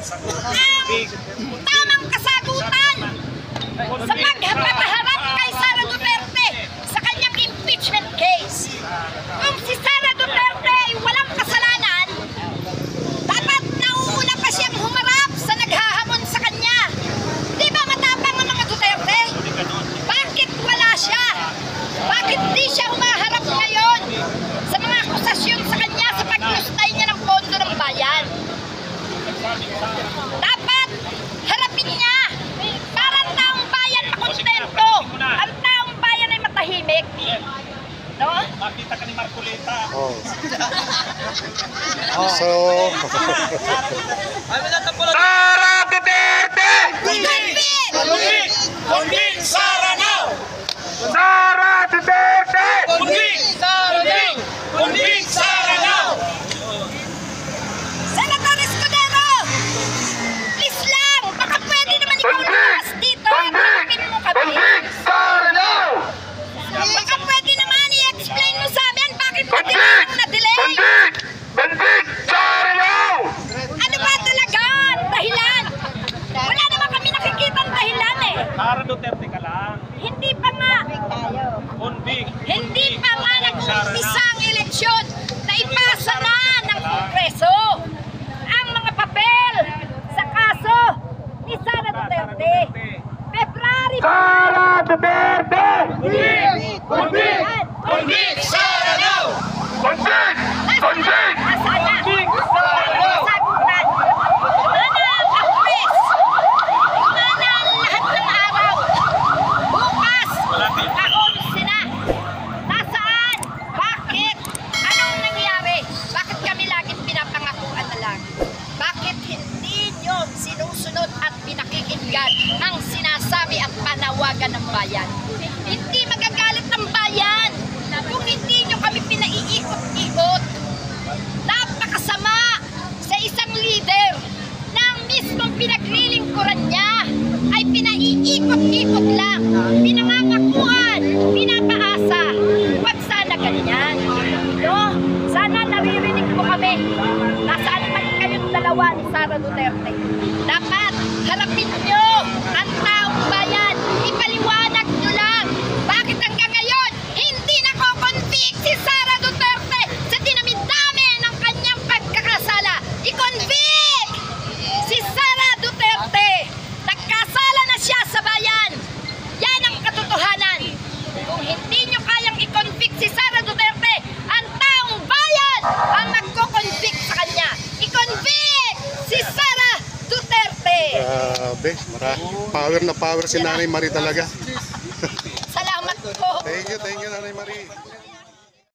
tamang kasagutan sa magharap kay Sara Duterte sa kanyang impeachment case. Kung si Sara Duterte ay walang kasalanan, dapat nauuna pa siyang humarap sa naghahamon sa kanya. Di ba matapang ang mga Duterte? Bakit wala siya? Bakit di siya humaharap ngayon sa mga akusasyon sa kanya sa paglustay niya ng pondo ng bayan? Dapat harapin niya para ang taong bayan makontento, ang taong bayan ay matahimik. No? Makita ka ni Marcoleta. Oh. So, Sara Duterte! Convict Sara now! Sara Duterte! Convict Sara now! Senator Escudero! Please lang! Baka pwede naman ikaw lumas dito! Kapin mo kami! Sara now! Baka pwede naman i-explain mo sa amin bakit na-delay ang na-delay! Sara now! Ano ba talaga ang dahilan? Wala naman kami nakikita ang dahilan eh! Sara Duterte ka lang. Hindi pa nga! Hindi pa nga nag-umpisa ang eleksyon na ipasa na ng Kongreso ang mga papel sa kaso ni Sara Duterte. February Sara Duterte! Convict Sara now! Convict! Nasaan na? Sagutan. Mana ang akwes? Mana ang lahat ng araw? Bukas, ka-11 na. Nasaan? Bakit? Anong nangyari? Bakit kami laging pinapangakuan na lang? Bakit hindi nyo sinusunod at pinakikinggan ang sinasabi at panawagan ng bayan? Hindi magagalit ng bayan kung hindi nyo kami pinaiikot-ikot. Napakasama sa isang leader na ang mismong pinaglilingkuran niya ay pinaiikot-ikot lang, pinangangakuan, pinapaasa. Huwag sana ganyan. No? Sana naririnig mo kami. Nasaan man kayong dalawa ni Sara Duterte. Dapat harapin nyo ang taong bayan. Ipaliwanag nyo lang. Bakit hanggang ngayon hindi nako-convict si Sara Duterte sa dinami-dami ng kanyang pagkakasala? I-convict si Sara Duterte. Nagkasala na siya sa bayan. Yan ang katotohanan. Kung hindi nyo kayang i-convict si Sara Duterte, ang taong bayan ang magko-convict sa kanya. I-convict si Sara Duterte. power na power si Nanay Marie talaga.